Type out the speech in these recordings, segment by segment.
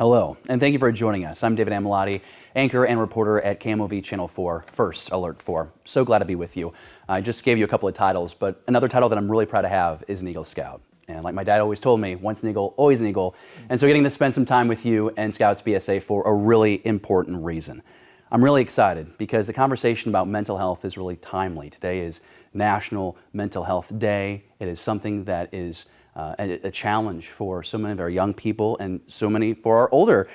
Hello, and thank you for joining us. I'm David Amelotti, anchor and reporter at KMOV Channel 4, First Alert 4. So glad to be with you. I just gave you a couple of titles, but another title that I'm really proud to have is an Eagle Scout. And like my dad always told me, once an Eagle, always an Eagle. And so getting to spend some time with you and Scouts BSA for a really important reason. I'm really excited because the conversation about mental health is really timely. Today is National Mental Health Day. It is something that is a challenge for so many of our young people and so many for our older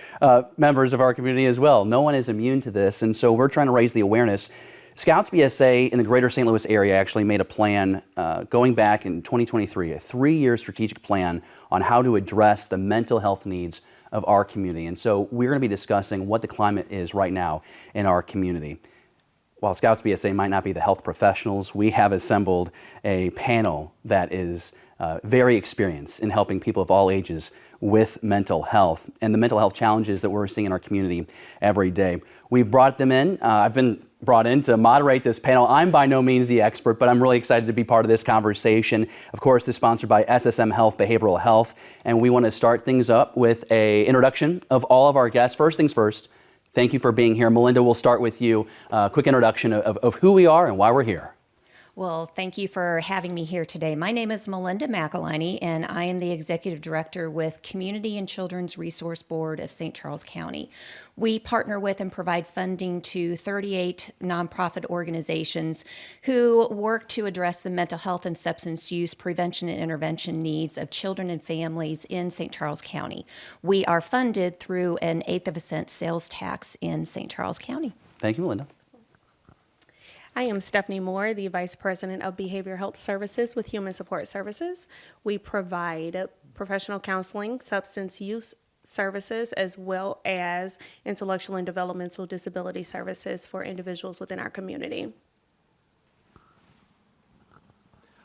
members of our community as well. No one is immune to this, and so we're trying to raise the awareness. Scouts BSA in the greater St. Louis area actually made a plan going back in 2023, a 3-year strategic plan on how to address the mental health needs of our community. And so we're going to be discussing what the climate is right now in our community. While Scouts BSA might not be the health professionals, we have assembled a panel that is very experienced in helping people of all ages with mental health and the mental health challenges that we're seeing in our community every day. We've brought them in. I've been brought in to moderate this panel. I'm by no means the expert, but I'm really excited to be part of this conversation. Of course, this is sponsored by SSM Health Behavioral Health, and we want to start things up with an introduction of all of our guests. First things first, thank you for being here. Melinda, we'll start with you. Quick introduction of who we are and why we're here. Well, thank you for having me here today. My name is Melinda McAliney, and I am the Executive Director with Community and Children's Resource Board of St. Charles County. We partner with and provide funding to 38 nonprofit organizations who work to address the mental health and substance use prevention and intervention needs of children and families in St. Charles County. We are funded through an 1/8 of a cent sales tax in St. Charles County. Thank you, Melinda. I am Stephanie Moore, the Vice President of Behavioral Health Services with Human Support Services. We provide professional counseling, substance use services, as well as intellectual and developmental disability services for individuals within our community.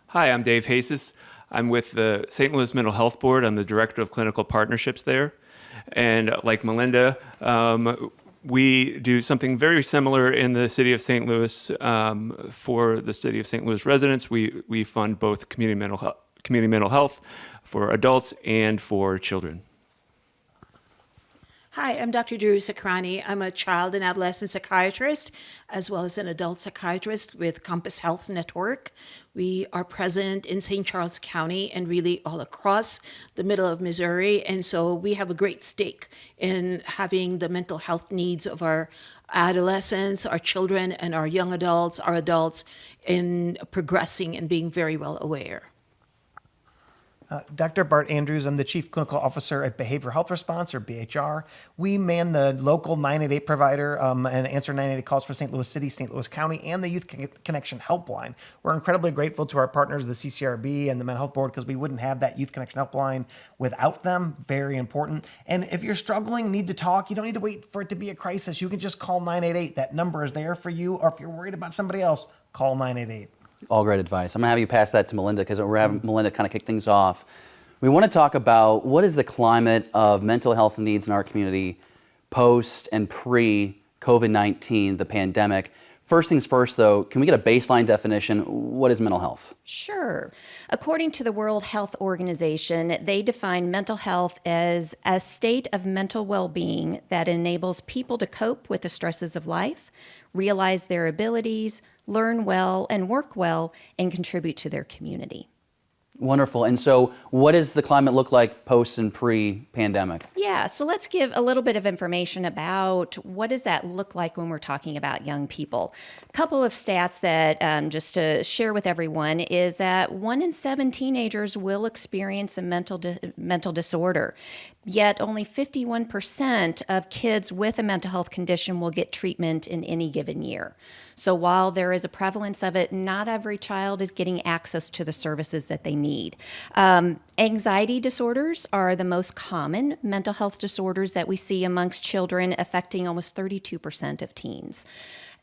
Hi, I'm Dave Haasis. I'm with the St. Louis Mental Health Board. I'm the Director of Clinical Partnerships there. And like Melinda, we do something very similar in the city of St. Louis. For the city of St. Louis residents, we fund both community mental health for adults and for children. Hi, I'm Dr. Duru Sakhrani. I'm a child and adolescent psychiatrist, as well as an adult psychiatrist with Compass Health Network. We are present in St. Charles County and really all across the middle of Missouri. And so we have a great stake in having the mental health needs of our adolescents, our children, and our young adults, our adults, in progressing and being very well aware. Dr. Bart Andrews, I'm the Chief Clinical Officer at Behavioral Health Response, or BHR. We man the local 988 provider and answer 988 calls for St. Louis City, St. Louis County, and the Youth Connection Helpline. We're incredibly grateful to our partners, the CCRB and the Mental Health Board, because we wouldn't have that Youth Connection Helpline without them. Very important. And if you're struggling, need to talk, you don't need to wait for it to be a crisis. You can just call 988. That number is there for you. Or if you're worried about somebody else, call 988. All great advice. I'm going to have you pass that to Melinda because we're having Melinda kind of kick things off. We want to talk about what is the climate of mental health needs in our community post and pre-COVID-19, the pandemic. First things first, though, can we get a baseline definition? What is mental health? Sure. According to the World Health Organization, they define mental health as a state of mental well-being that enables people to cope with the stresses of life, realize their abilities, learn well and work well, and contribute to their community. Wonderful. And so what does the climate look like post and pre-pandemic? Yeah, so let's give a little bit of information about what does that look like when we're talking about young people. A couple of stats that just to share with everyone is that 1 in 7 teenagers will experience a mental disorder. Yet only 51% of kids with a mental health condition will get treatment in any given year. So while there is a prevalence of it, not every child is getting access to the services that they need. Anxiety disorders are the most common mental health disorders that we see amongst children, affecting almost 32% of teens.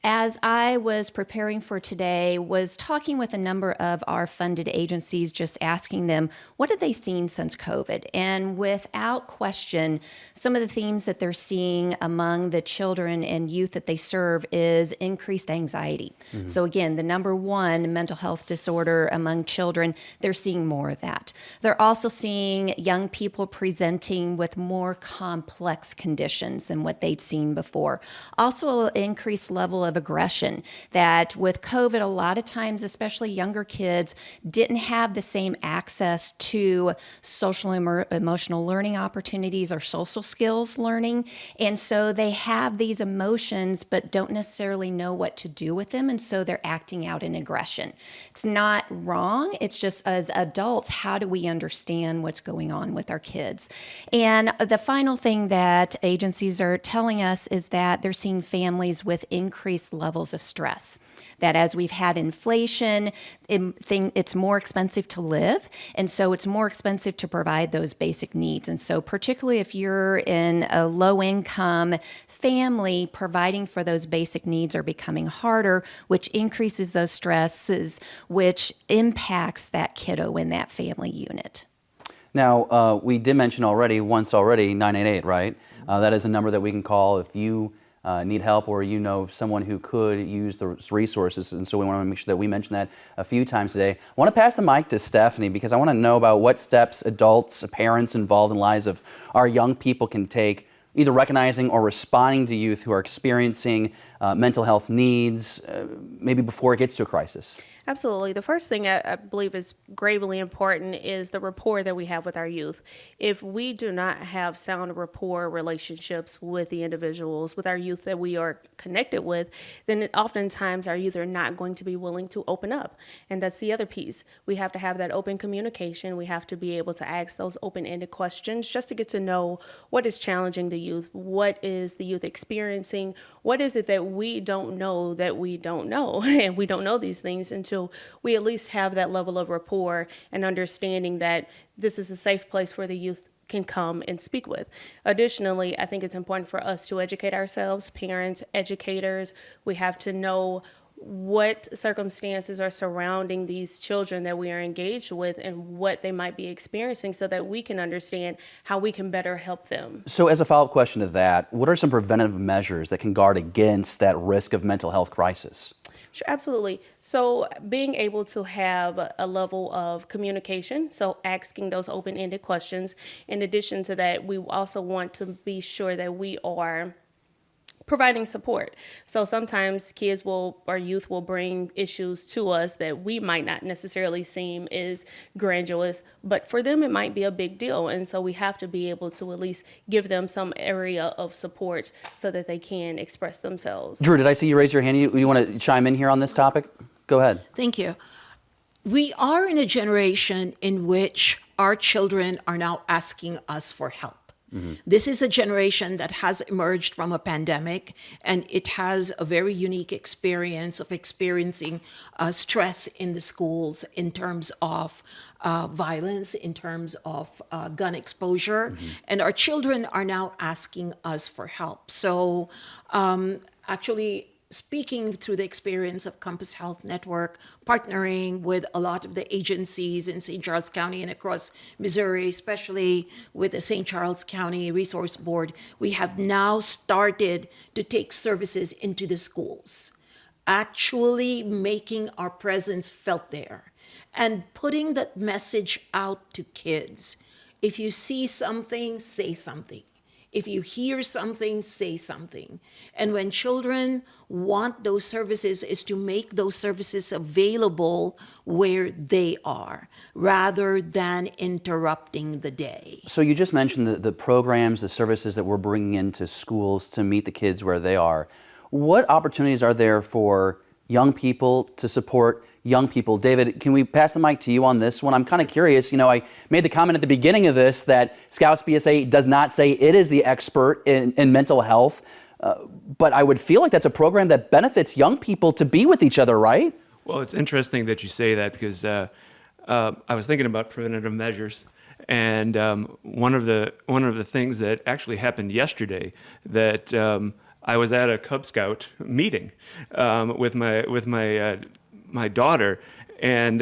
As I was preparing for today, was talking with a number of our funded agencies, just asking them, what have they seen since COVID? And without question, some of the themes that they're seeing among the children and youth that they serve is increased anxiety. So again, the number one mental health disorder among children, they're seeing more of that. They're also seeing young people presenting with more complex conditions than what they'd seen before. Also, an increased level of aggression that with COVID, a lot of times, especially younger kids, didn't have the same access to social emotional learning opportunities or social skills learning. And so they have these emotions, but don't necessarily know what to do with them. And so they're acting out in aggression. It's not wrong. It's just as adults, how do we understand what's going on with our kids? And the final thing that agencies are telling us is that they're seeing families with increased levels of stress. That as we've had inflation, it's more expensive to live, and so it's more expensive to provide those basic needs. And so particularly if you're in a low-income family, providing for those basic needs are becoming harder, which increases those stresses, which impacts that kiddo in that family unit. Now, we did mention once already 988, right? That is a number that we can call if you need help or you know someone who could use those resources. And so we want to make sure that we mention that a few times today. I want to pass the mic to Stephanie because I want to know about what steps adults, parents involved in the lives of our young people can take, either recognizing or responding to youth who are experiencing mental health needs, maybe before it gets to a crisis. Absolutely. The first thing I believe is gravely important is the rapport that we have with our youth. If we do not have sound rapport relationships with the individuals, with our youth that we are connected with, then oftentimes our youth are not going to be willing to open up. And that's the other piece. We have to have that open communication. We have to be able to ask those open-ended questions just to get to know what is challenging the youth, what is the youth experiencing, what is it that we don't know that we don't know, and we don't know these things until we at least have that level of rapport and understanding that this is a safe place where the youth can come and speak with. Additionally, I think it's important for us to educate ourselves, parents, educators. We have to know what circumstances are surrounding these children that we are engaged with and what they might be experiencing so that we can understand how we can better help them. So as a follow-up question to that, what are some preventative measures that can guard against that risk of mental health crisis? Sure, absolutely. So being able to have a level of communication, so asking those open-ended questions. In addition to that, we also want to be sure that we are providing support. So sometimes kids or youth will bring issues to us that we might not necessarily seem as grandiose, but for them it might be a big deal. And so we have to be able to at least give them some area of support so that they can express themselves. Drew, did I see you raise your hand? You want to chime in here on this topic? Go ahead. Thank you. We are in a generation in which our children are now asking us for help. This is a generation that has emerged from a pandemic, and it has a very unique experience of experiencing stress in the schools in terms of violence, in terms of gun exposure. And our children are now asking us for help. So actually, speaking through the experience of Compass Health Network, partnering with a lot of the agencies in St. Charles County and across Missouri, especially with the St. Charles County Resource Board, we have now started to take services into the schools, actually making our presence felt there and putting that message out to kids. If you see something, say something. If you hear something, say something. And when children want those services, is to make those services available where they are, rather than interrupting the day. So you just mentioned the programs, the services that we're bringing into schools to meet the kids where they are. What opportunities are there for young people to support young people? David, can we pass the mic to you on this one? I'm kind of curious. You know, I made the comment at the beginning of this that Scouts BSA does not say it is the expert in mental health, but I would feel like that's a program that benefits young people to be with each other, right? Well, it's interesting that you say that because I was thinking about preventative measures, and one of the things that actually happened yesterday that I was at a Cub Scout meeting with my daughter, and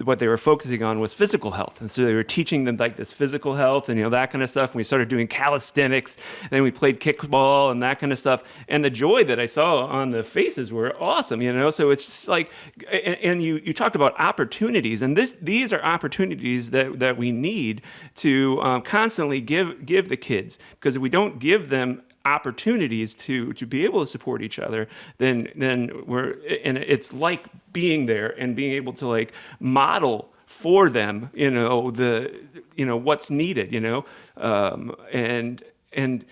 what they were focusing on was physical health. And so they were teaching them like this physical health and, that kind of stuff. And we started doing calisthenics, and then we played kickball and that kind of stuff. And the joy that I saw on the faces were awesome, So it's just like, and you talked about opportunities, and these are opportunities that we need to constantly give the kids, because if we don't give them opportunities to be able to support each other, then it's like being there and being able to like model for them, what's needed, and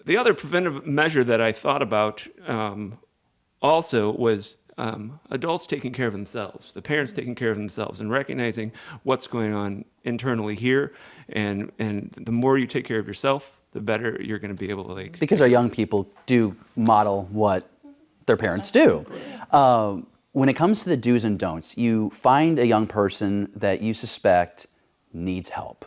the other preventive measure that I thought about also was adults taking care of themselves, the parents taking care of themselves, and recognizing what's going on internally here, and the more you take care of yourself, the better you're going to be able to Because our young people do model what their parents do. When it comes to the do's and don'ts, you find a young person that you suspect needs help.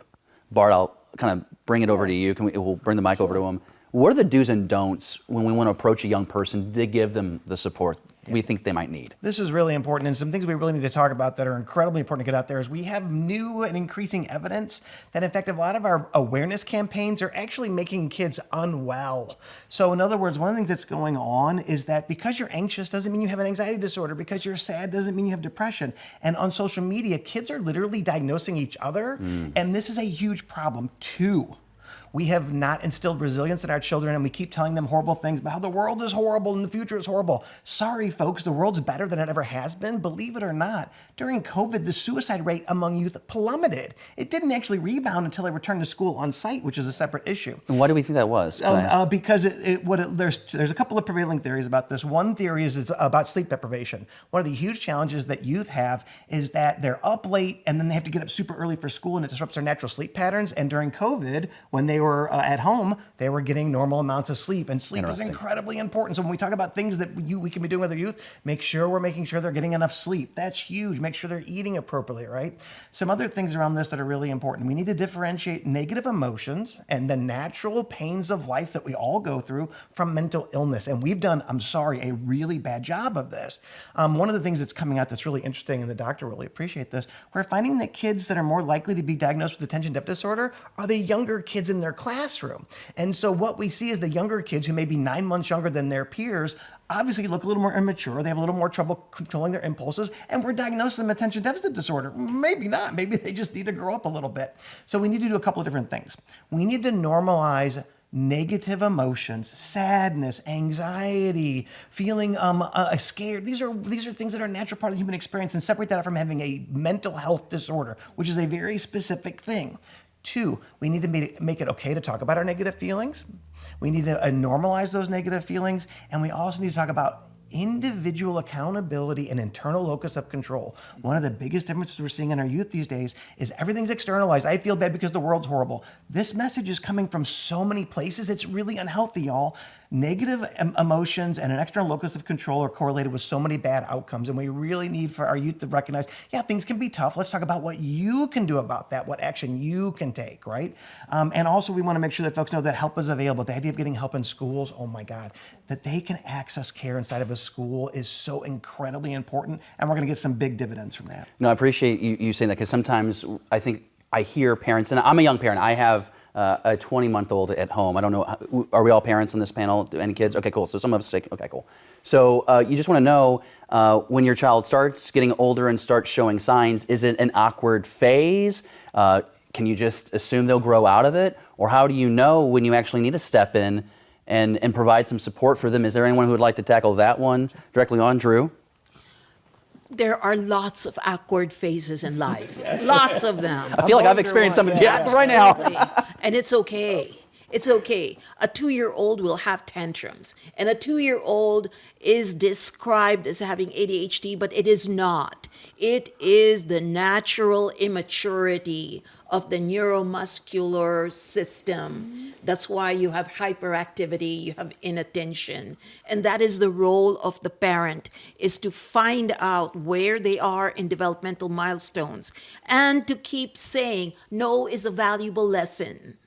Bart, I'll kind of bring it over to you. We'll bring the mic over to him. What are the do's and don'ts when we want to approach a young person to give them the support we think they might need? This is really important, and some things we really need to talk about that are incredibly important to get out there is we have new and increasing evidence that, in fact, a lot of our awareness campaigns are actually making kids unwell. So, in other words, one of the things that's going on is that because you're anxious doesn't mean you have an anxiety disorder. Because you're sad doesn't mean you have depression. And on social media, kids are literally diagnosing each other, and this is a huge problem, too. We have not instilled resilience in our children, and we keep telling them horrible things about how the world is horrible and the future is horrible. Sorry, folks, the world's better than it ever has been. Believe it or not, during COVID, the suicide rate among youth plummeted. It didn't actually rebound until they returned to school on site, which is a separate issue. And why do we think that was? Because there's a couple of prevailing theories about this. One theory is about sleep deprivation. One of the huge challenges that youth have is that they're up late and then they have to get up super early for school, and it disrupts their natural sleep patterns. And during COVID, when they were at home, they were getting normal amounts of sleep, and sleep is incredibly important. So when we talk about things that we can be doing with our youth, make sure we're making sure they're getting enough sleep. That's huge. Make sure they're eating appropriately, right? Some other things around this that are really important. We need to differentiate negative emotions and the natural pains of life that we all go through from mental illness. And we've done, I'm sorry, a really bad job of this. One of the things that's coming out that's really interesting, and the doctor really appreciate this, we're finding that kids that are more likely to be diagnosed with attention deficit disorder are the younger kids in their classroom. And so what we see is the younger kids who may be 9 months younger than their peers obviously look a little more immature. They have a little more trouble controlling their impulses, and we're diagnosing them attention deficit disorder. Maybe not. Maybe they just need to grow up a little bit. So we need to do a couple of different things. We need to normalize negative emotions, sadness, anxiety, feeling scared. These are things that are a natural part of the human experience, and separate that out from having a mental health disorder, which is a very specific thing. 2, we need to make it okay to talk about our negative feelings. We need to normalize those negative feelings. And we also need to talk about individual accountability and internal locus of control. One of the biggest differences we're seeing in our youth these days is everything's externalized. I feel bad because the world's horrible. This message is coming from so many places. It's really unhealthy, y'all. Negative emotions and an external locus of control are correlated with so many bad outcomes. And we really need for our youth to recognize, yeah, things can be tough. Let's talk about what you can do about that, what action you can take, right? And also we want to make sure that folks know that help is available. The idea of getting help in schools, oh my God, that they can access care inside of a school is so incredibly important. And we're going to get some big dividends from that. No, I appreciate you saying that, because sometimes I think I hear parents, and I'm a young parent. I have a 20-month-old at home. I don't know, are we all parents on this panel? Do any kids? Okay, cool. So some of us say, okay, cool. So you just want to know, when your child starts getting older and starts showing signs, is it an awkward phase? Can you just assume they'll grow out of it? Or how do you know when you actually need to step in and provide some support for them? Is there anyone who would like to tackle that one directly on? Drew? There are lots of awkward phases in life. Lots of them. I feel like I've experienced some of that right now. And it's okay. It's okay. A 2-year-old will have tantrums. And a 2-year-old is described as having ADHD, but it is not. It is the natural immaturity of the neuromuscular system. That's why you have hyperactivity, you have inattention. And that is the role of the parent, is to find out where they are in developmental milestones and to keep saying, no is a valuable lesson.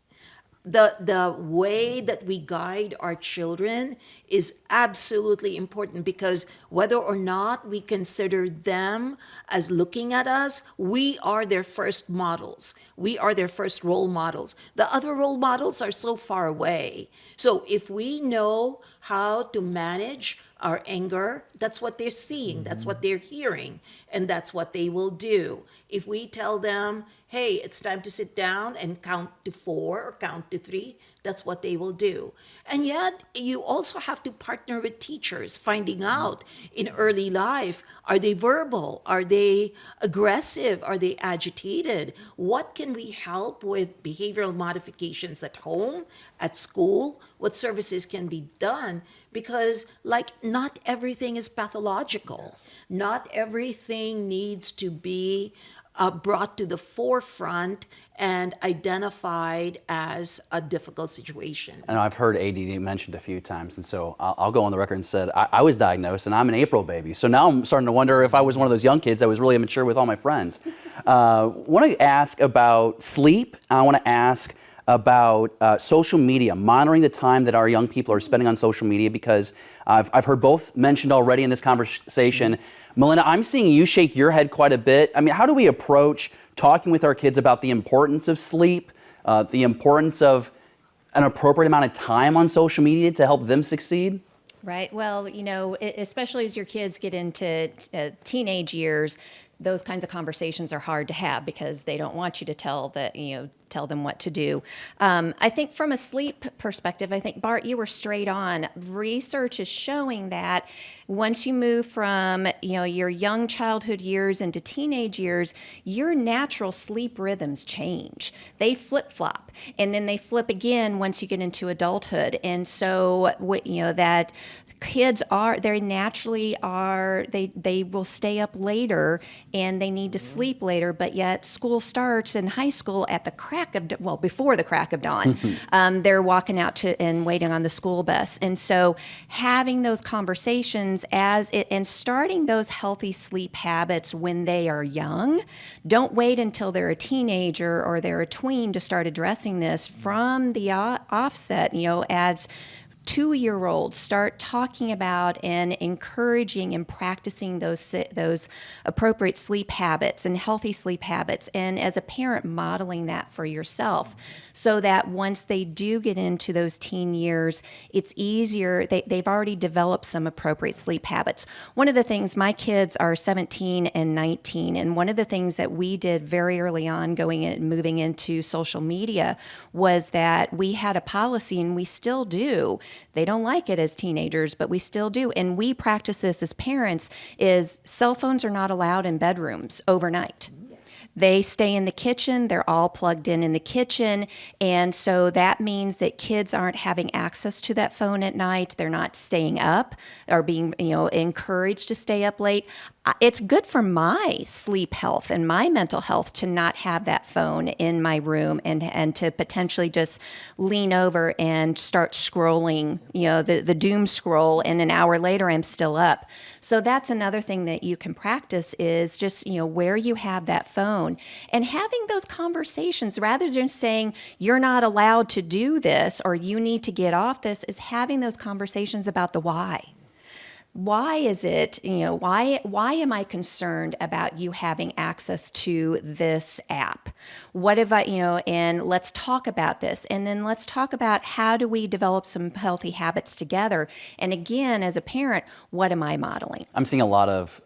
the way that we guide our children is absolutely important, because whether or not we consider them as looking at us, we are their first models. We are their first role models. The other role models are so far away. So if we know how to manage our anger, that's what they're seeing, that's what they're hearing, and that's what they will do. If we tell them, hey, it's time to sit down and count to 4 or count to 3, that's what they will do. And yet, you also have to partner with teachers, finding out in early life, are they verbal? Are they aggressive? Are they agitated? What can we help with behavioral modifications at home, at school? What services can be done? Because, not everything is pathological. Not everything needs to be brought to the forefront and identified as a difficult situation. And I've heard ADD mentioned a few times, and so I'll go on the record and said I was diagnosed, and I'm an April baby. So now I'm starting to wonder if I was one of those young kids that was really immature with all my friends. Want to ask about sleep. I want to ask about social media, monitoring the time that our young people are spending on social media, because I've heard both mentioned already in this conversation. Melinda, I'm seeing you shake your head quite a bit. I mean, how do we approach talking with our kids about the importance of sleep, the importance of an appropriate amount of time on social media to help them succeed? Right. Well, especially as your kids get into teenage years, those kinds of conversations are hard to have because they don't want you to tell them what to do. I think from a sleep perspective, I think, Bart, you were straight on. Research is showing that once you move from your young childhood years into teenage years, your natural sleep rhythms change. They flip-flop, and then they flip again once you get into adulthood. And so that kids they will stay up later and they need to sleep later, but yet school starts in high school at before the crack of dawn. They're walking out and waiting on the school bus. And so having those conversations and starting those healthy sleep habits when they are young, don't wait until they're a teenager or they're a tween to start addressing this from the offset, as 2-year-olds start talking about and encouraging and practicing those appropriate sleep habits and healthy sleep habits, and as a parent modeling that for yourself, so that once they do get into those teen years, it's easier. They've already developed some appropriate sleep habits. One of the things, my kids are 17 and 19, and one of the things that we did very early on moving into social media was that we had a policy, and we still do. They don't like it as teenagers, but we still do. And we practice this as parents, is cell phones are not allowed in bedrooms overnight. They stay in the kitchen. They're all plugged in the kitchen. And so that means that kids aren't having access to that phone at night. They're not staying up or being, encouraged to stay up late. It's good for my sleep health and my mental health to not have that phone in my room and to potentially just lean over and start scrolling, the doom scroll, and an hour later I'm still up. So that's another thing that you can practice is just, where you have that phone and having those conversations rather than saying you're not allowed to do this or you need to get off this, is having those conversations about the why. Why is it, why am I concerned about you having access to this app? What if and let's talk about this. And then let's talk about how do we develop some healthy habits together. And again, as a parent, what am I modeling? I'm seeing a lot of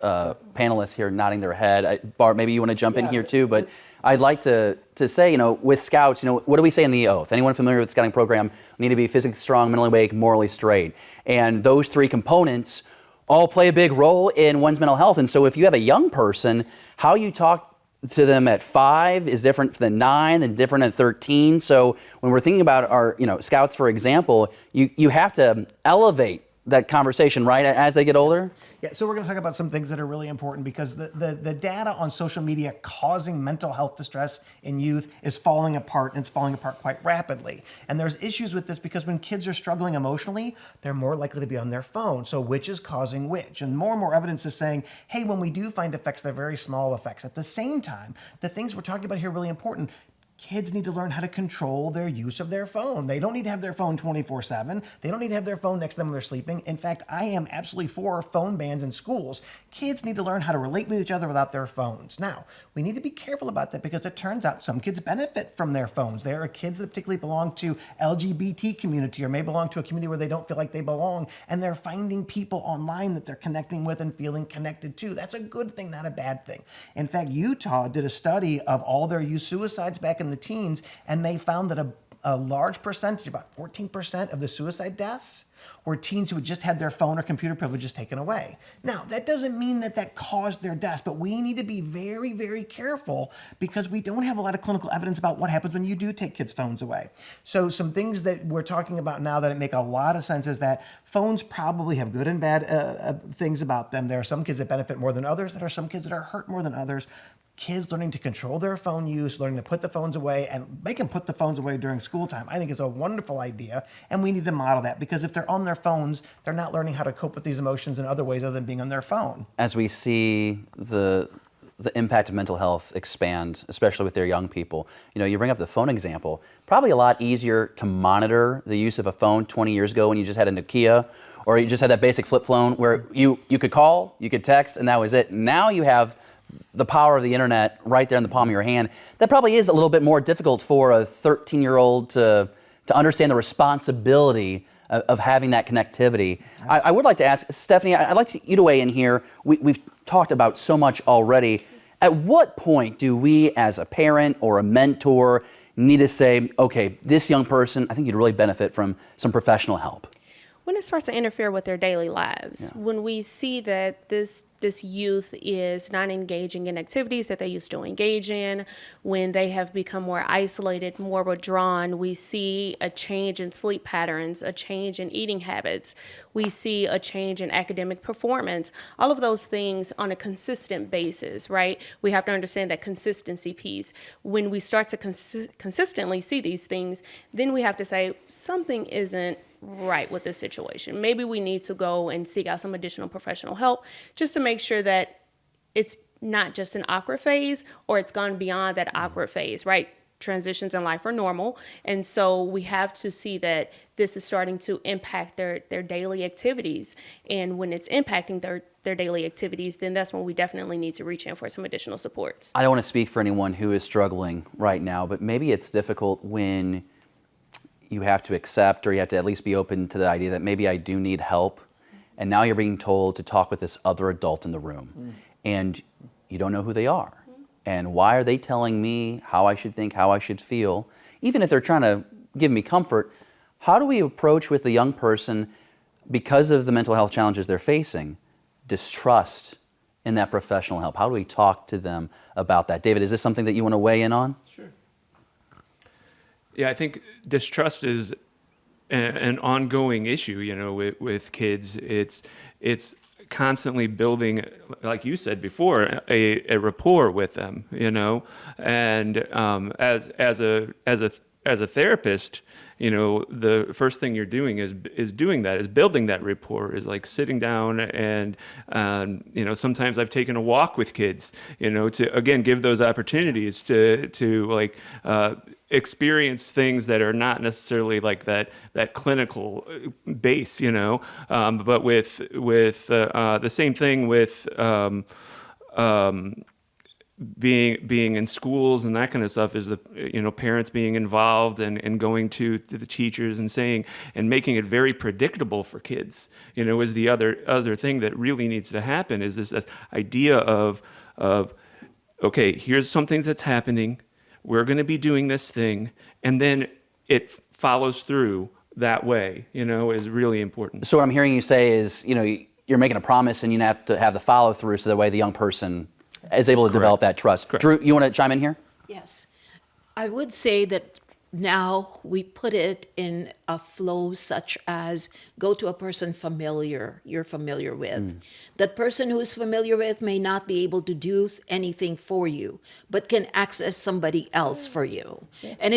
panelists here nodding their head. Bart, maybe you want to jump in here too, but I'd like to say, with Scouts, what do we say in the oath? Anyone familiar with the Scouting program? We need to be physically strong, mentally awake, morally straight. And those 3 components all play a big role in one's mental health. And so if you have a young person, how you talk to them at 5 is different than 9 and different at 13. So when we're thinking about our, Scouts, for example, you have to elevate that conversation, right, as they get older? Yeah, so we're going to talk about some things that are really important because the data on social media causing mental health distress in youth is falling apart, and it's falling apart quite rapidly. And there's issues with this because when kids are struggling emotionally, they're more likely to be on their phone. So which is causing which? And more evidence is saying, hey, when we do find effects, they're very small effects. At the same time, the things we're talking about here are really important. Kids need to learn how to control their use of their phone. They don't need to have their phone 24/7. They don't need to have their phone next to them when they're sleeping. In fact, I am absolutely for phone bans in schools. Kids need to learn how to relate with each other without their phones. Now, we need to be careful about that because it turns out some kids benefit from their phones. There are kids that particularly belong to LGBT community or may belong to a community where they don't feel like they belong, and they're finding people online that they're connecting with and feeling connected to. That's a good thing, not a bad thing. In fact, Utah did a study of all their youth suicides back in the teens, and they found that a large percentage, about 14% of the suicide deaths, were teens who had just had their phone or computer privileges taken away. Now, that doesn't mean that that caused their deaths, but we need to be very, very careful because we don't have a lot of clinical evidence about what happens when you do take kids' phones away. So some things that we're talking about now that make a lot of sense is that phones probably have good and bad things about them. There are some kids that benefit more than others. There are some kids that are hurt more than others. Kids learning to control their phone use, learning to put the phones away, and make them put the phones away during school time, I think is a wonderful idea. And we need to model that because if they're on their phones, they're not learning how to cope with these emotions in other ways other than being on their phone. As we see the impact of mental health expand, especially with their young people, you bring up the phone example, probably a lot easier to monitor the use of a phone 20 years ago when you just had a Nokia or you just had that basic flip phone where you could call, you could text, and that was it. Now you have the power of the internet right there in the palm of your hand. That probably is a little bit more difficult for a 13-year-old to understand the responsibility of having that connectivity. I would like to ask, Stephanie, I'd like you to weigh in here. We've talked about so much already. At what point do we as a parent or a mentor need to say, okay, this young person, I think you'd really benefit from some professional help? When it starts to interfere with their daily lives, when we see that this youth is not engaging in activities that they used to engage in, when they have become more isolated, more withdrawn, we see a change in sleep patterns, a change in eating habits, we see a change in academic performance, all of those things on a consistent basis, right? We have to understand that consistency piece. When we start to consistently see these things, then we have to say something isn't right with this situation. Maybe we need to go and seek out some additional professional help just to make sure that it's not just an awkward phase or it's gone beyond that awkward phase, right? Transitions in life are normal. And so we have to see that this is starting to impact their daily activities. And when it's impacting their daily activities, then that's when we definitely need to reach in for some additional supports. I don't want to speak for anyone who is struggling right now, but maybe it's difficult when you have to accept or you have to at least be open to the idea that maybe I do need help. And now you're being told to talk with this other adult in the room. And you don't know who they are. And why are they telling me how I should think, how I should feel? Even if they're trying to give me comfort, how do we approach with the young person, because of the mental health challenges they're facing, distrust in that professional help? How do we talk to them about that? David, is this something that you want to weigh in on? Sure. Yeah, I think distrust is an ongoing issue, with kids. It's constantly building, like you said before, a rapport with them, and as a therapist, the first thing you're doing is building that rapport, is like sitting down and sometimes I've taken a walk with kids, to again give those opportunities to experience things that are not necessarily like that clinical base, but with the same thing with being in schools and that kind of stuff, is the parents being involved and going to the teachers and saying and making it very predictable for kids, is the other thing that really needs to happen, is this idea of okay, here's something that's happening, we're going to be doing this thing, and then it follows through that way, is really important. So what I'm hearing you say is, you're making a promise and you have to have the follow through so that way the young person is able to develop that trust. Correct. Drew, you want to chime in here? Yes. I would say that now we put it in a flow such as go to a person you're familiar with. That person who is familiar with may not be able to do anything for you, but can access somebody else for you. And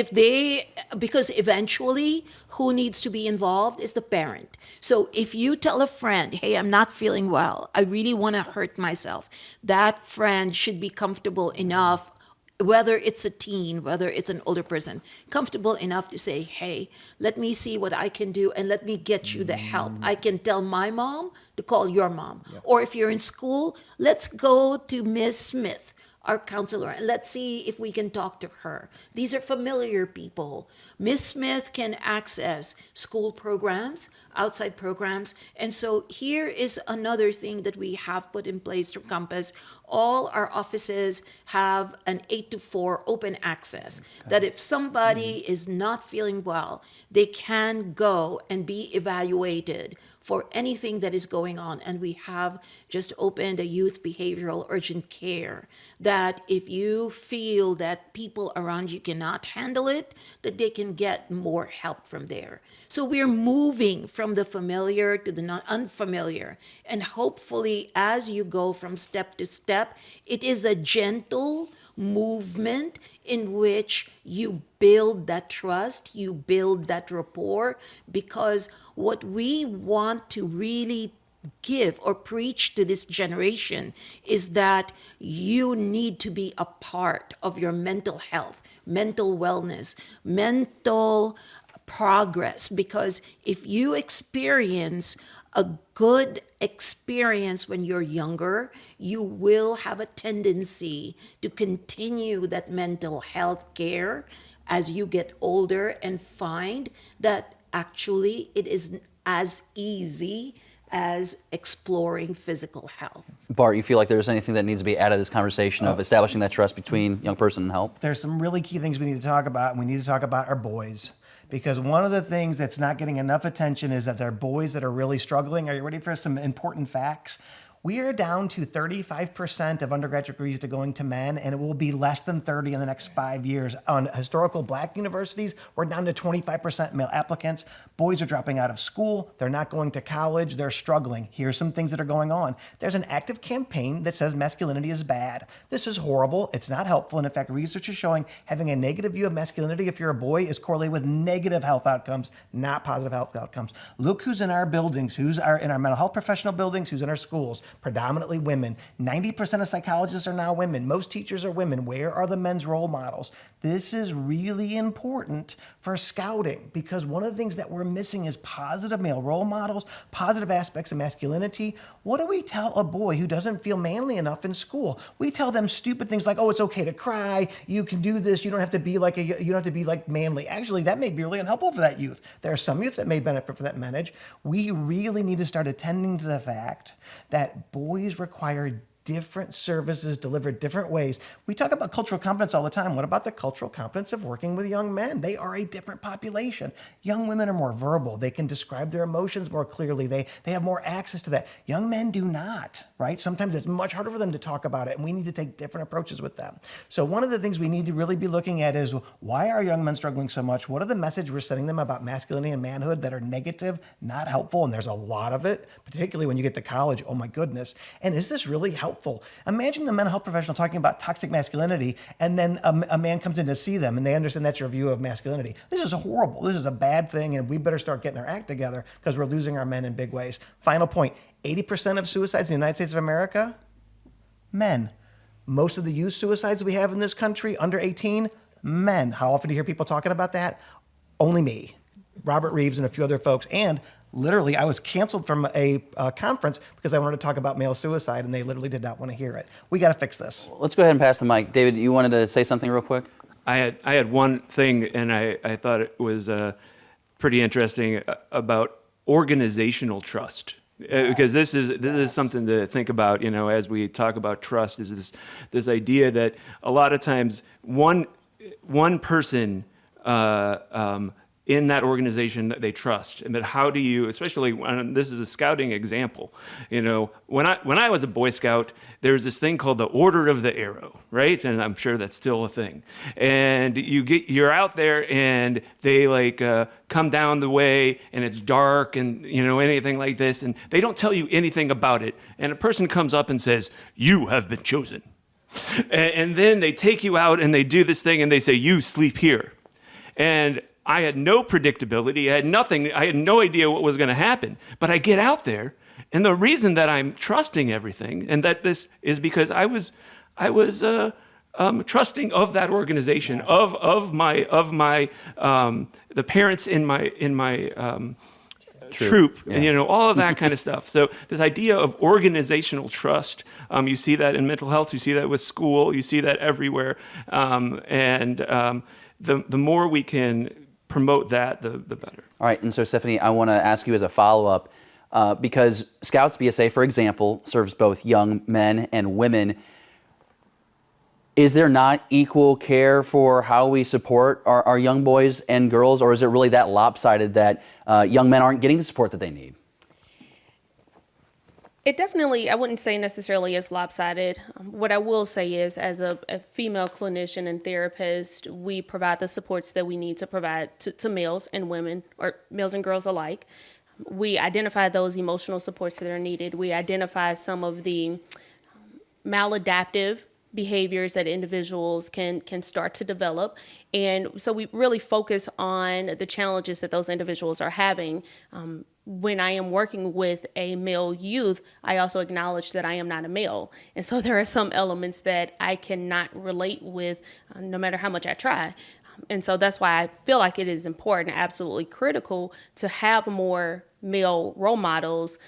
because eventually who needs to be involved is the parent. So if you tell a friend, hey, I'm not feeling well, I really want to hurt myself, that friend should be comfortable enough whether it's a teen, whether it's an older person, comfortable enough to say, hey, let me see what I can do and let me get you the help. I can tell my mom to call your mom. Yep. Or if you're in school, let's go to Miss Smith, our counselor, and let's see if we can talk to her. These are familiar people. Miss Smith can access school programs, outside programs. And so here is another thing that we have put in place through Compass. All our offices have an 8 to 4 open access, that if somebody is not feeling well, they can go and be evaluated for anything that is going on. And we have just opened a youth behavioral urgent care, that if you feel that people around you cannot handle it, that they can get more help from there. So we're moving from the familiar to the unfamiliar. And hopefully, as you go from step to step, it is a gentle movement in which you build that trust, you build that rapport, because what we want to really give or preach to this generation is that you need to be a part of your mental health, mental wellness, mental progress, because if you experience a good experience when you're younger, you will have a tendency to continue that mental health care as you get older and find that actually it is as easy as exploring physical health. Bart, you feel like there's anything that needs to be added to this conversation of establishing that trust between young person and help? There's some really key things we need to talk about, and we need to talk about our boys. Because one of the things that's not getting enough attention is that there are boys that are really struggling. Are you ready for some important facts? We are down to 35% of undergraduate degrees going to men, and it will be less than 30 in the next 5 years. On historical black universities, we're down to 25% male applicants. Boys are dropping out of school. They're not going to college. They're struggling. Here's some things that are going on. There's an active campaign that says masculinity is bad. This is horrible. It's not helpful. And in fact, research is showing having a negative view of masculinity if you're a boy is correlated with negative health outcomes, not positive health outcomes. Look who's in our buildings, who's in our mental health professional buildings, who's in our schools. Predominantly women. 90% of psychologists are now women. Most teachers are women. Where are the men's role models? This is really important for scouting, because one of the things that we're missing is positive male role models, positive aspects of masculinity. What do we tell a boy who doesn't feel manly enough in school? We tell them stupid things like, "Oh, it's okay to cry. You can do this. You don't have to be like manly." Actually, that may be really unhelpful for that youth. There are some youth that may benefit from that message. We really need to start attending to the fact that boys require different services delivered different ways. We talk about cultural competence all the time. What about the cultural competence of working with young men? They are a different population. Young women are more verbal. They can describe their emotions more clearly. They have more access to that. Young men do not, right? Sometimes it's much harder for them to talk about it, and we need to take different approaches with them. So one of the things we need to really be looking at is, why are young men struggling so much? What are the messages we're sending them about masculinity and manhood that are negative, not helpful? And there's a lot of it, particularly when you get to college. Oh my goodness. And is this really helpful? Imagine a mental health professional talking about toxic masculinity, and then a man comes in to see them and they understand that's your view of masculinity. This is horrible. This is a bad thing, and we better start getting our act together, because we're losing our men in big ways. Final point, 80% of suicides in the United States of America, men. Most of the youth suicides we have in this country, under 18, men. How often do you hear people talking about that? Only me, Robert Reeves, and a few other folks. And literally, I was canceled from a conference because I wanted to talk about male suicide, and they literally did not want to hear it. We got to fix this. Let's go ahead and pass the mic. David, you wanted to say something real quick? I had one thing, and I thought it was pretty interesting about organizational trust. Because this is something to think about, as we talk about trust, is this idea that a lot of times one person in that organization that they trust, and that how do you, especially when this is a scouting example, when I was a Boy Scout, there's this thing called the Order of the Arrow, right? And I'm sure that's still a thing. And you're out there, and they come down the way, and it's dark, and anything like this, and they don't tell you anything about it. And a person comes up and says, "You have been chosen," and then they take you out, and they do this thing, and they say, "You sleep here," and I had no predictability. I had nothing. I had no idea what was going to happen. But I get out there, and the reason that I'm trusting everything, and that this is because I was trusting of that organization, of my the parents in my troop, and all of that kind of stuff. So this idea of organizational trust, you see that in mental health, you see that with school, you see that everywhere, and the more we can promote that, the better. All right, and so Stephanie, I want to ask you as a follow-up, because Scouts BSA, for example, serves both young men and women. Is there not equal care for how we support our young boys and girls, or is it really that lopsided that young men aren't getting the support that they need? It definitely, I wouldn't say necessarily is lopsided. What I will say is, as a female clinician and therapist, we provide the supports that we need to provide to males and women, or males and girls alike. We identify those emotional supports that are needed. We identify some of the maladaptive behaviors that individuals can start to develop. And so we really focus on the challenges that those individuals are having. When I am working with a male youth, I also acknowledge that I am not a male. And so there are some elements that I cannot relate with no matter how much I try. And so that's why I feel like it is important, absolutely critical, to have more male role models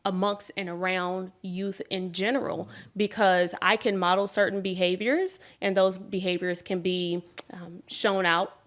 amongst and around youth in general, because I can model certain behaviors, and those behaviors can be shown out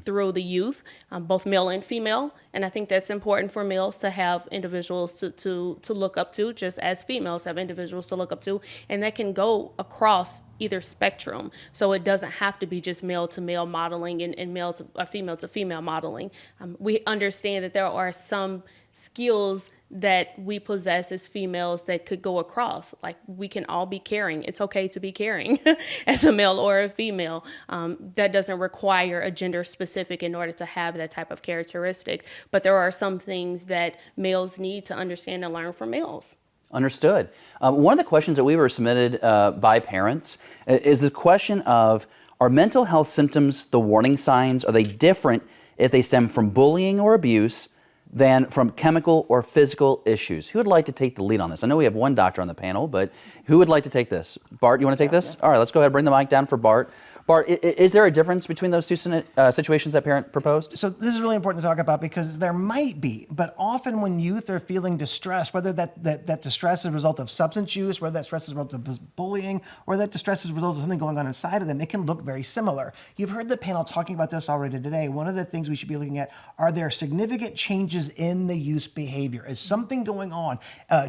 through the youth, both male and female. And I think that's important for males to have individuals to look up to, just as females have individuals to look up to. And that can go across either spectrum. So it doesn't have to be just male to male modeling and male to or female to female modeling. We understand that there are some skills that we possess as females that could go across. Like, we can all be caring. It's okay to be caring as a male or a female. That doesn't require a gender specific in order to have that type of characteristic. But there are some things that males need to understand and learn from males. Understood. One of the questions that we were submitted by parents is the question of, are mental health symptoms the warning signs? Are they different if they stem from bullying or abuse than from chemical or physical issues? Who would like to take the lead on this? I know we have one doctor on the panel, but who would like to take this? Bart, you want to take this? All right, let's go ahead and bring the mic down for Bart. Bart, is there a difference between those two situations that parent proposed? So this is really important to talk about, because there might be, but often when youth are feeling distress, whether that distress is a result of substance use, whether that stress is a result of bullying, or that distress is a result of something going on inside of them, it can look very similar. You've heard the panel talking about this already today. One of the things we should be looking at, are there significant changes in the youth's behavior? Is something going on?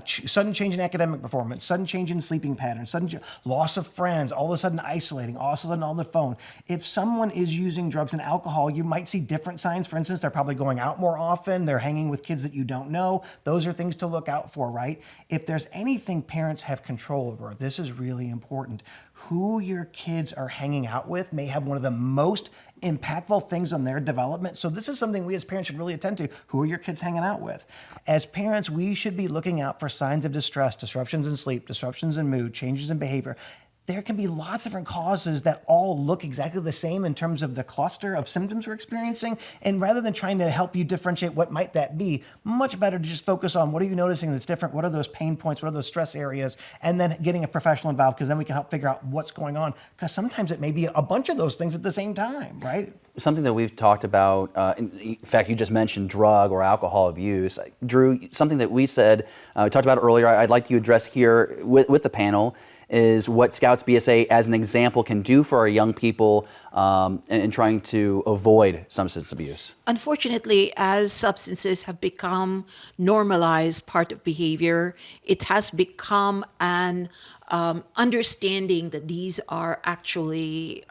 Sudden change in academic performance, sudden change in sleeping patterns, sudden loss of friends, all of a sudden isolating, all of a sudden on the phone. If someone is using drugs and alcohol, you might see different signs. For instance, they're probably going out more often. They're hanging with kids that you don't know. Those are things to look out for, right? If there's anything parents have control over, this is really important. Who your kids are hanging out with may have one of the most impactful things on their development. So this is something we as parents should really attend to. Who are your kids hanging out with? As parents, we should be looking out for signs of distress, disruptions in sleep, disruptions in mood, changes in behavior. There can be lots of different causes that all look exactly the same in terms of the cluster of symptoms we're experiencing. And rather than trying to help you differentiate what might that be, much better to just focus on what are you noticing that's different, what are those pain points, what are those stress areas, and then getting a professional involved, because then we can help figure out what's going on. Because sometimes it may be a bunch of those things at the same time, right? Something that we've talked about, in fact, you just mentioned drug or alcohol abuse. Drew, something that we said, we talked about earlier, I'd like you to address here with the panel, is what Scouts BSA as an example can do for our young people in trying to avoid substance abuse. Unfortunately, as substances have become normalized part of behavior, it has become an understanding that these are actually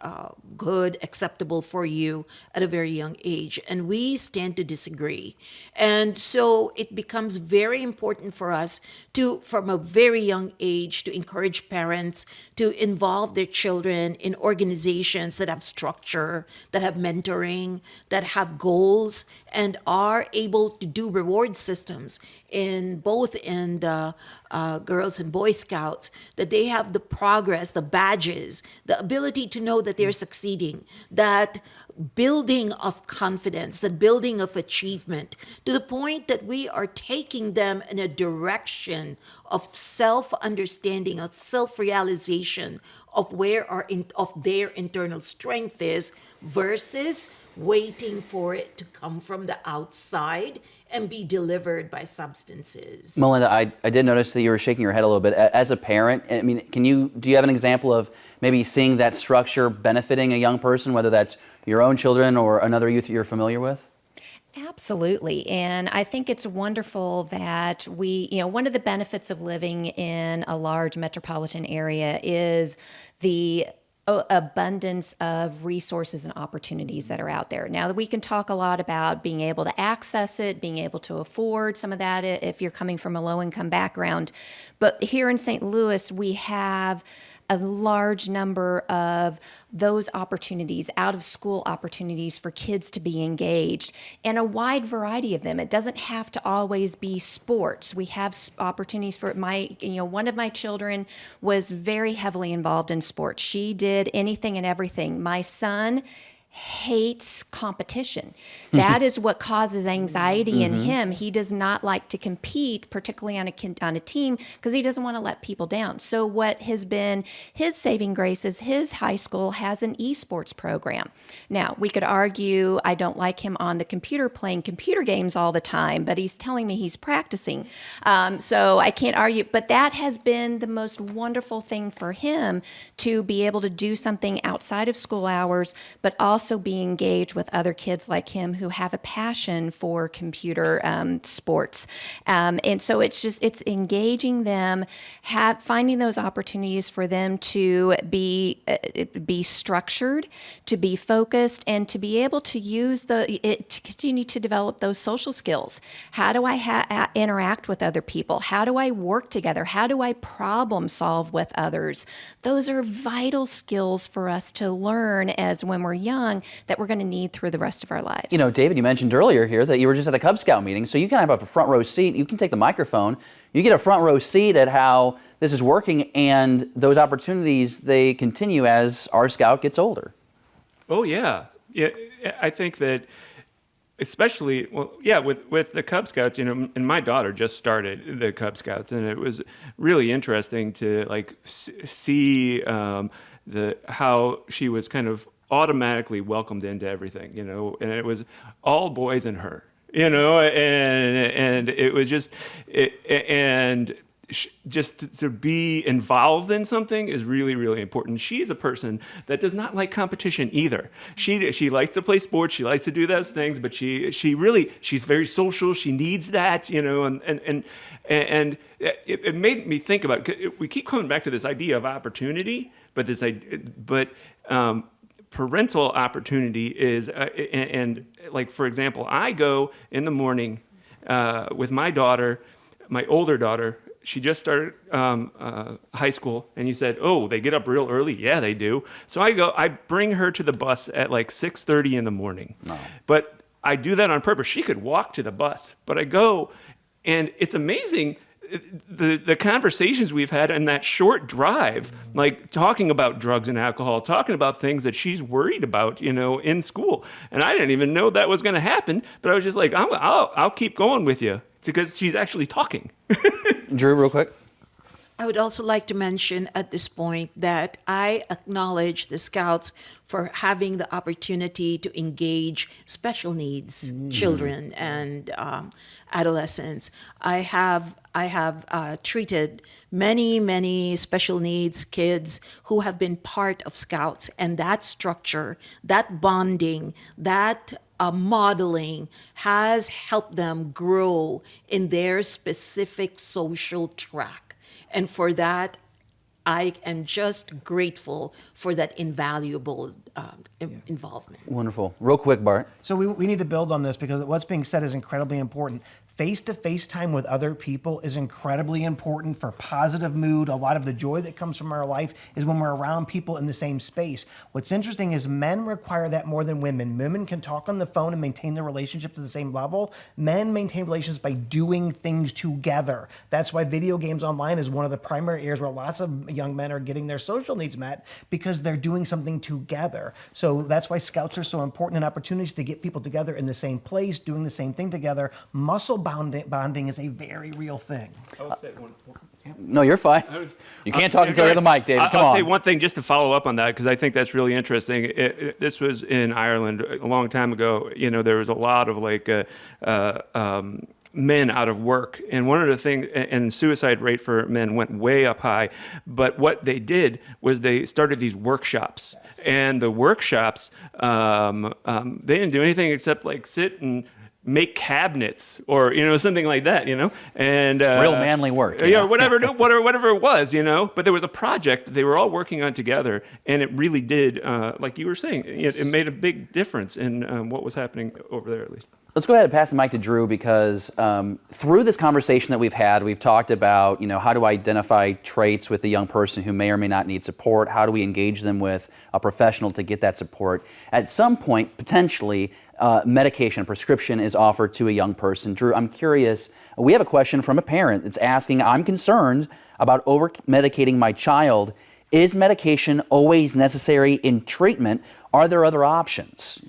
good, acceptable for you at a very young age. And we stand to disagree. And so it becomes very important for us to, from a very young age, to encourage parents to involve their children in organizations that have structure, that have mentoring, that have goals, and are able to do reward systems in both in the Girls and Boy Scouts, that they have the progress, the badges, the ability to know that they're succeeding, that building of confidence, the building of achievement, to the point that we are taking them in a direction of self-understanding, of self-realization of where of their internal strength is, versus waiting for it to come from the outside and be delivered by substances. Melinda, I did notice that you were shaking your head a little bit. As a parent, I mean, do you have an example of maybe seeing that structure benefiting a young person, whether that's your own children or another youth that you're familiar with? Absolutely. And I think it's wonderful that one of the benefits of living in a large metropolitan area is the abundance of resources and opportunities that are out there. Now, we can talk a lot about being able to access it, being able to afford some of that if you're coming from a low-income background. But here in St. Louis, we have a large number of those opportunities, out-of-school opportunities for kids to be engaged, and a wide variety of them. It doesn't have to always be sports. We have opportunities for one of my children was very heavily involved in sports. She did anything and everything. My son hates competition. That is what causes anxiety in him. He does not like to compete, particularly on a team, because he doesn't want to let people down. So what has been his saving grace is his high school has an esports program. Now, we could argue I don't like him on the computer playing computer games all the time, but he's telling me he's practicing. So I can't argue, but that has been the most wonderful thing for him, to be able to do something outside of school hours, but also be engaged with other kids like him who have a passion for computer sports. And so it's engaging them, finding those opportunities for them to be structured, to be focused, and to be able to use to continue to develop those social skills. How do I interact with other people? How do I work together? How do I problem solve with others? Those are vital skills for us to learn as when we're young, that we're going to need through the rest of our lives. You know, David, you mentioned earlier here that you were just at a Cub Scout meeting, so you kind of have a front row seat. You can take the microphone. You get a front row seat at how this is working, and those opportunities, they continue as our Scout gets older. Oh, yeah. Yeah, I think that especially, with the Cub Scouts, and my daughter just started the Cub Scouts, and it was really interesting to see how she was kind of automatically welcomed into everything, and it was all boys and her, and it was just to be involved in something is really, really important. She's a person that does not like competition either. She likes to play sports. She likes to do those things, but she's very social. She needs that, and it made me think about it. We keep coming back to this idea of opportunity, but parental opportunity is, and for example, I go in the morning with my daughter, my older daughter. She just started high school, and you said, "Oh, they get up real early." Yeah, they do. So I bring her to the bus at 6:30 in the morning. No. But I do that on purpose. She could walk to the bus, but I go, and it's amazing the conversations we've had in that short drive, talking about drugs and alcohol, talking about things that she's worried about, in school. And I didn't even know that was going to happen, but I was just like, I'll keep going with you, because she's actually talking. Drew, real quick. I would also like to mention at this point that I acknowledge the Scouts for having the opportunity to engage special needs children and adolescents. I have treated many special needs kids who have been part of Scouts, and that structure, that bonding, that modeling has helped them grow in their specific social track. And for that, I am just grateful for that invaluable involvement. Wonderful. Real quick, Bart. So we need to build on this, because what's being said is incredibly important. Face-to-face time with other people is incredibly important for positive mood. A lot of the joy that comes from our life is when we're around people in the same space. What's interesting is men require that more than women. Women can talk on the phone and maintain their relationship to the same level. Men maintain relationships by doing things together. That's why video games online is one of the primary areas where lots of young men are getting their social needs met because they're doing something together. So that's why Scouts are so important, and opportunities to get people together in the same place, doing the same thing together. Muscle bonding is a very real thing. No, you're fine. You can't talk until you're the mic, David. Come I'll on. say one thing just to follow up on that, because I think that's really interesting. This was in Ireland a long time ago. You know, there was a lot of men out of work, and one of the things, and suicide rate for men went way up high. But what they did was they started these workshops, and the workshops they didn't do anything except like sit and make cabinets or something like that, and Real manly work. yeah, whatever it was, but there was a project they were all working on together, and it really did, like you were saying, it made a big difference in what was happening over there, at least. Let's go ahead and pass the mic to Drew, because through this conversation that we've had, we've talked about, how to identify traits with a young person who may or may not need support. How do we engage them with a professional to get that support? At some point, potentially, medication, a prescription is offered to a young person. Drew, I'm curious. We have a question from a parent that's asking, I'm concerned about over-medicating my child. Is medication always necessary in treatment? Are there other options?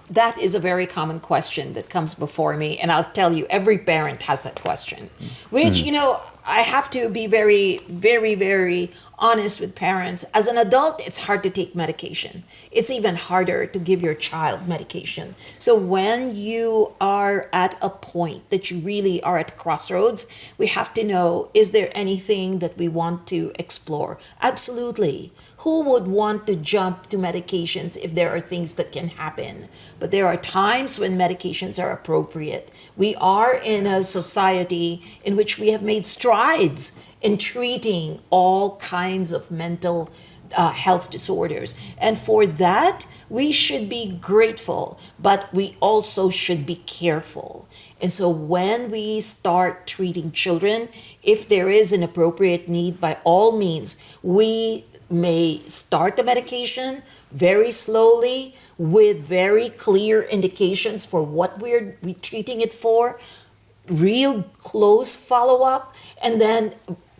That is a very common question that comes before me, and I'll tell you, every parent has that question, which, I have to be very, very, very honest with parents. As an adult, it's hard to take medication. It's even harder to give your child medication. So when you are at a point that you really are at crossroads, we have to know, is there anything that we want to explore? Absolutely. Who would want to jump to medications if there are things that can happen? But there are times when medications are appropriate. We are in a society in which we have made strides in treating all kinds of mental health disorders. And for that, we should be grateful, but we also should be careful. And so when we start treating children, if there is an appropriate need, by all means, we may start the medication very slowly with very clear indications for what we're treating it for, real close follow-up, and then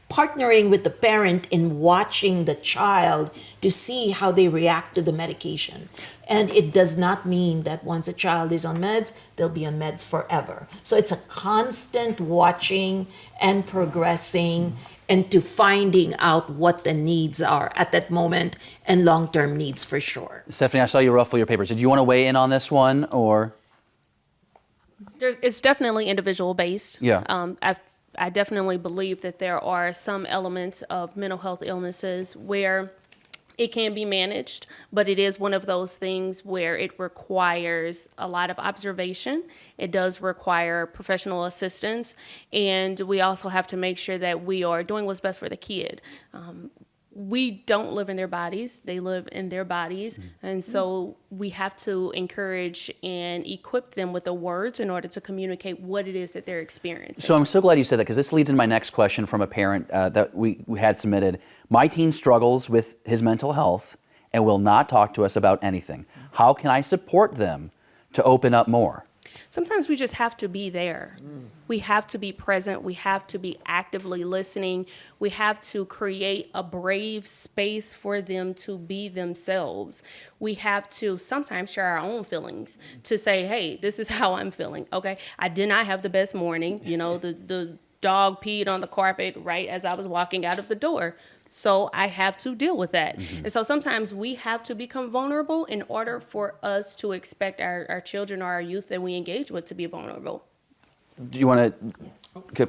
partnering with the parent in watching the child to see how they react to the medication. And it does not mean that once a child is on meds, they'll be on meds forever. So it's a constant watching and progressing and to finding out what the needs are at that moment, and long-term needs for sure. Stephanie, I saw you ruffle your papers. Did you want to weigh in on this one, or? It's definitely individual based. Yeah. I definitely believe that there are some elements of mental health illnesses where it can be managed, but it is one of those things where it requires a lot of observation. It does require professional assistance, and we also have to make sure that we are doing what's best for the kid. We don't live in their bodies, they live in their bodies. And so we have to encourage and equip them with the words in order to communicate what it is that they're experiencing. So I'm so glad you said that, because this leads into my next question from a parent that we had submitted. My teen struggles with his mental health and will not talk to us about anything. How can I support them to open up more? Sometimes we just have to be there. We have to be present. We have to be actively listening. We have to create a brave space for them to be themselves. We have to sometimes share our own feelings to say, hey, this is how I'm feeling. Okay, I did not have the best morning. The dog peed on the carpet right as I was walking out of the door. So I have to deal with that. And so sometimes we have to become vulnerable in order for us to expect our children or our youth that we engage with to be vulnerable. Do you want to? Yes. Okay.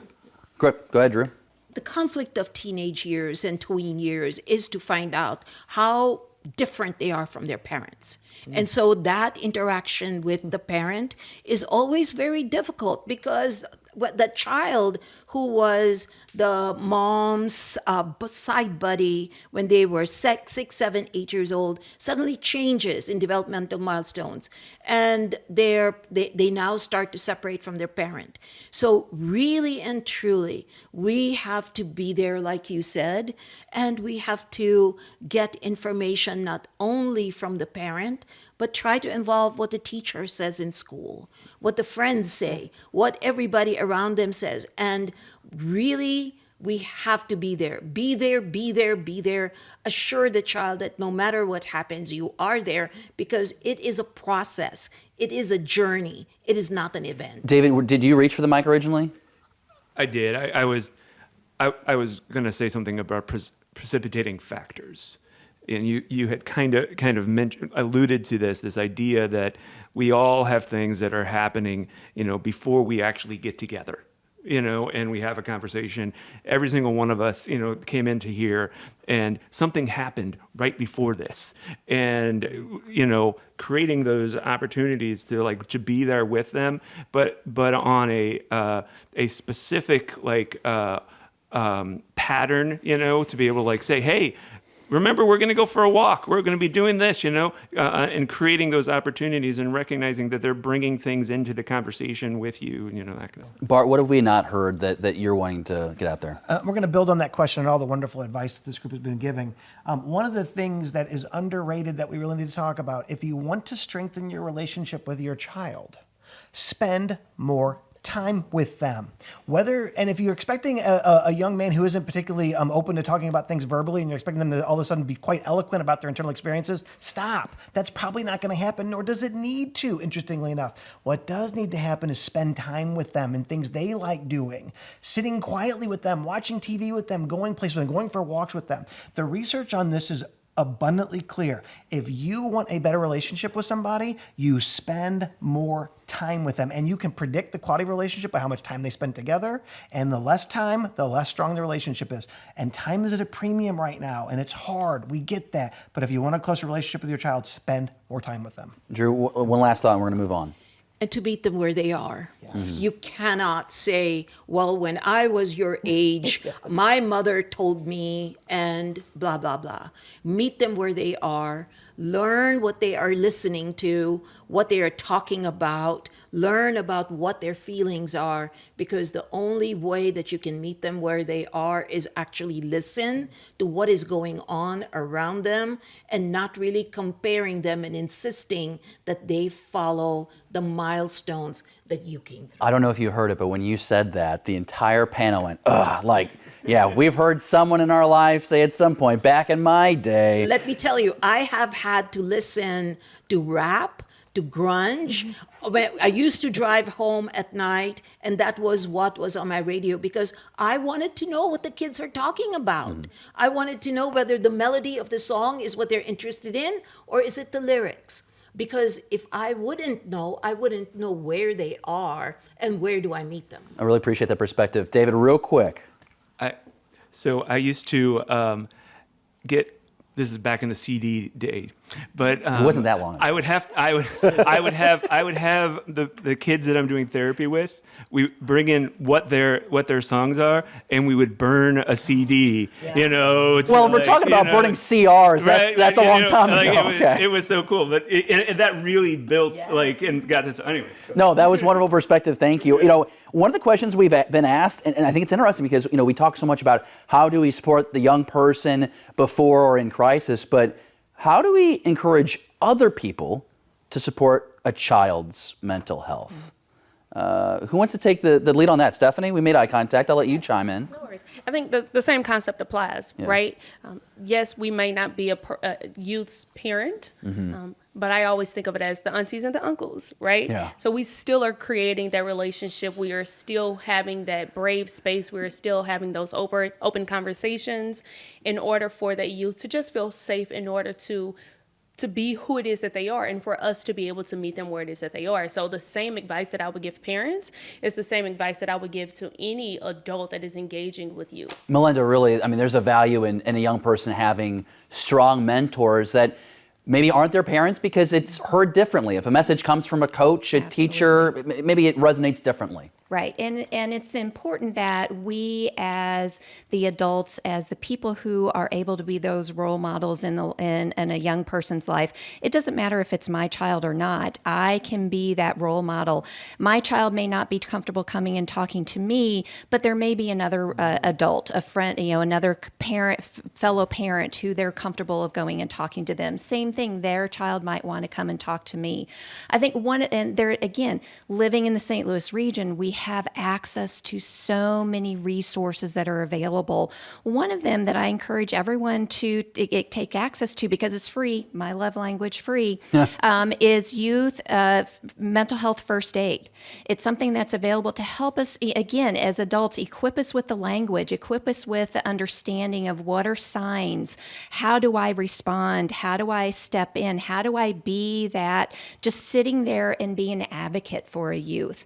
Go ahead, Drew. The conflict of teenage years and tween years is to find out how different they are from their parents. And so that interaction with the parent is always very difficult, because the child who was the mom's side buddy when they were 6, 7, 8 years old suddenly changes in developmental milestones, and they now start to separate from their parent. So really and truly, we have to be there, like you said, and we have to get information not only from the parent, but try to involve what the teacher says in school, what the friends say, what everybody around them says, and really We have to be there. Be there, be there, be there. Assure the child that no matter what happens, you are there, because it is a process. It is a journey. It is not an event. David, did you reach for the mic originally? I did. I was going to say something about precipitating factors, and you had kind of alluded to this idea that we all have things that are happening, before we actually get together, and we have a conversation. Every single one of us, came into here, and something happened right before this, and creating those opportunities to be there with them, but on a specific pattern, to be able to say, hey, remember, we're going to go for a walk. We're going to be doing this, and creating those opportunities and recognizing that they're bringing things into the conversation with you, that kind of stuff. Bart, what have we not heard that you're wanting to get out there? We're going to build on that question and all the wonderful advice that this group has been giving. One of the things that is underrated that we really need to talk about, if you want to strengthen your relationship with your child, spend more time with them. And if you're expecting a young man who isn't particularly open to talking about things verbally, and you're expecting them to all of a sudden be quite eloquent about their internal experiences, stop. That's probably not going to happen, nor does it need to, interestingly enough. What does need to happen is spend time with them and things they like doing, sitting quietly with them, watching TV with them, going places with them, going for walks with them. The research on this is abundantly clear. If you want a better relationship with somebody, you spend more time with them, and you can predict the quality of relationship by how much time they spend together, and the less time, the less strong the relationship is. And time is at a premium right now, and it's hard. We get that. But if you want a closer relationship with your child, spend more time with them. Drew, one last thought and we're going to move on. And to meet them where they are. You cannot say, well, when I was your age, my mother told me, and blah, blah, blah. Meet them where they are. Learn what they are listening to, what they are talking about. Learn about what their feelings are, because the only way that you can meet them where they are is actually listen to what is going on around them, and not really comparing them and insisting that they follow the milestones that you came through. I don't know if you heard it, but when you said that, the entire panel went, ugh, yeah, we've heard someone in our life say at some point back in my day. Let me tell you, I have had to listen to rap, to grunge. When I used to drive home at night, and that was what was on my radio, because I wanted to know what the kids are talking about. I wanted to know whether the melody of the song is what they're interested in, or is it the lyrics? Because if I wouldn't know where they are and where do I meet them. I really appreciate that perspective. David, real quick. So I used to get. This is back in the CD day, but It wasn't that long ago. I would have the kids that I'm doing therapy with. We bring in what their songs are, and we would burn a CD. It's Well, we're talking about burning CRs. That's a long time ago. It was so cool, but and that really built and got this. Anyway. No, that was wonderful perspective. Thank you. One of the questions we've been asked, and I think it's interesting because we talk so much about how do we support the young person before or in crisis, but how do we encourage other people to support a child's mental health? Who wants to take the lead on that? Stephanie, we made eye contact. I'll let you chime in. No worries. I think the same concept applies, right? Yes, we may not be a youth's parent, but I always think of it as the aunties and the uncles, right? Yeah. So we still are creating that relationship. We are still having that brave space. We are still having those open conversations in order for that youth to just feel safe, in order to be who it is that they are, and for us to be able to meet them where it is that they are. So the same advice that I would give parents is the same advice that I would give to any adult that is engaging with you. Melinda, really, there's a value in a young person having strong mentors that maybe aren't their parents because it's heard differently. If a message comes from a coach, a teacher, maybe it resonates differently. Right. And it's important that we as the adults, as the people who are able to be those role models in a young person's life, it doesn't matter if it's my child or not. I can be that role model. My child may not be comfortable coming and talking to me, but there may be another adult, a friend, another parent, fellow parent who they're comfortable of going and talking to them. Same thing, their child might want to come and talk to me. I think living in the St. Louis region, we have access to so many resources that are available. One of them that I encourage everyone to take access to, because it's free, my love language free, is youth mental health first aid. It's something that's available to help us, again, as adults, equip us with the language, equip us with the understanding of what are signs, how do I respond, how do I step in, how do I be that, just sitting there and be an advocate for a youth.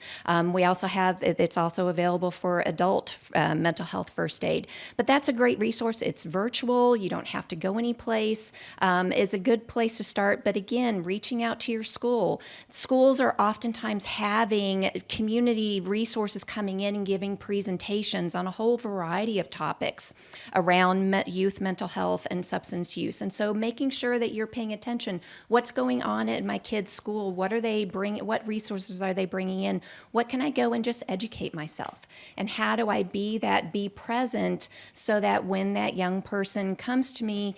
We also have, it's also available for adult mental health first aid. But that's a great resource. It's virtual. You don't have to go any place. Is a good place to start. But again, reaching out to your school. Schools are oftentimes having community resources coming in and giving presentations on a whole variety of topics around youth mental health and substance use. And so making sure that you're paying attention. What's going on at my kids' school? What are they bringing? What resources are they bringing in? What can I go and just educate myself? And how do I be present so that when that young person comes to me,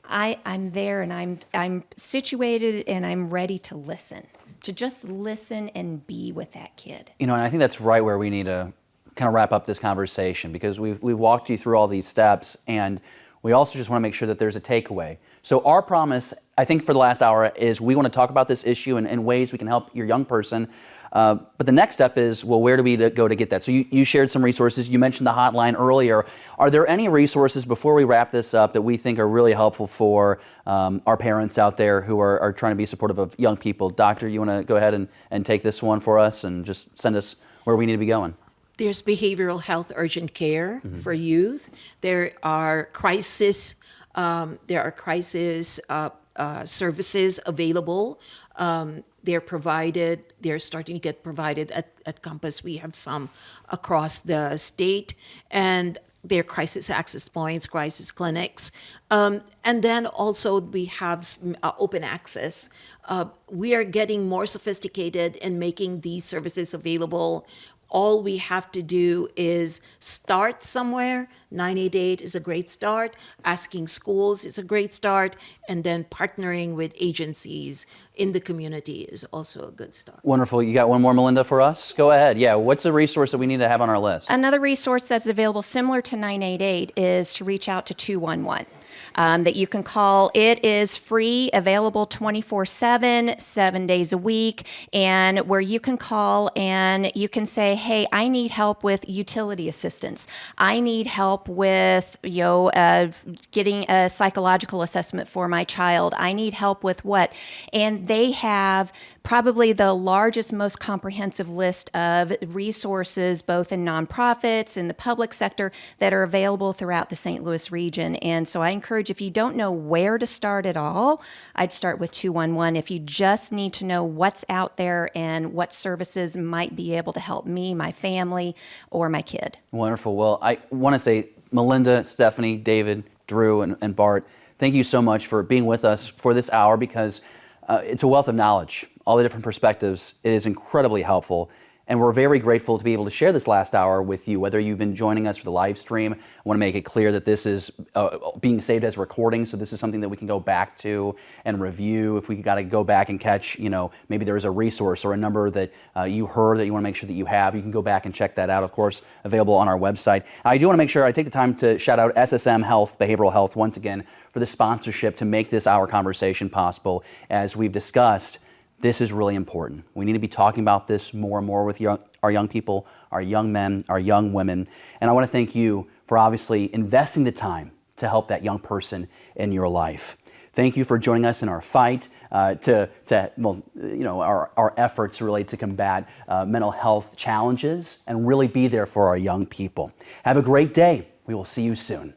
I'm there and I'm situated and I'm ready to listen, to just listen and be with that kid. You know, and I think that's right where we need to kind of wrap up this conversation, because we've walked you through all these steps, and we also just want to make sure that there's a takeaway. So our promise, I think, for the last hour is we want to talk about this issue and ways we can help your young person. But the next step is, well, where do we go to get that? So you shared some resources. You mentioned the hotline earlier. Are there any resources, before we wrap this up, that we think are really helpful for our parents out there who are trying to be supportive of young people? Doctor, you want to go ahead and take this one for us and just send us where we need to be going? There's behavioral health urgent care for youth. There are crisis services available. They're starting to get provided at Compass. We have some across the state, and their crisis access points, crisis clinics. And then also we have open access. We are getting more sophisticated in making these services available. All we have to do is start somewhere. 988 is a great start. Asking schools is a great start. And then partnering with agencies in the community is also a good start. Wonderful. You got one more, Melinda, for us? Go ahead. Yeah. What's a resource that we need to have on our list? Another resource that's available similar to 988 is to reach out to 211. That you can call. It is free, available 24/7, 7 days a week, and where you can call and you can say, hey, I need help with utility assistance. I need help with getting a psychological assessment for my child. I need help with what? And they have probably the largest, most comprehensive list of resources, both in nonprofits, in the public sector, that are available throughout the St. Louis region. And so I encourage, if you don't know where to start at all, I'd start with 211. If you just need to know what's out there and what services might be able to help me, my family, or my kid. Wonderful. Well, I want to say, Melinda, Stephanie, David, Drew, and Bart, thank you so much for being with us for this hour, because it's a wealth of knowledge, all the different perspectives. It is incredibly helpful. And we're very grateful to be able to share this last hour with you, whether you've been joining us for the live stream. I want to make it clear that this is being saved as a recording, so this is something that we can go back to and review. If we got to go back and catch, maybe there is a resource or a number that you heard that you want to make sure that you have, you can go back and check that out, of course, available on our website. I do want to make sure I take the time to shout out SSM Health, Behavioral Health, once again, for the sponsorship to make this hour conversation possible. As we've discussed, this is really important. We need to be talking about this more and more with our young people, our young men, our young women. And I want to thank you for obviously investing the time to help that young person in your life. Thank you for joining us in our fight our efforts really to combat mental health challenges and really be there for our young people. Have a great day. We will see you soon.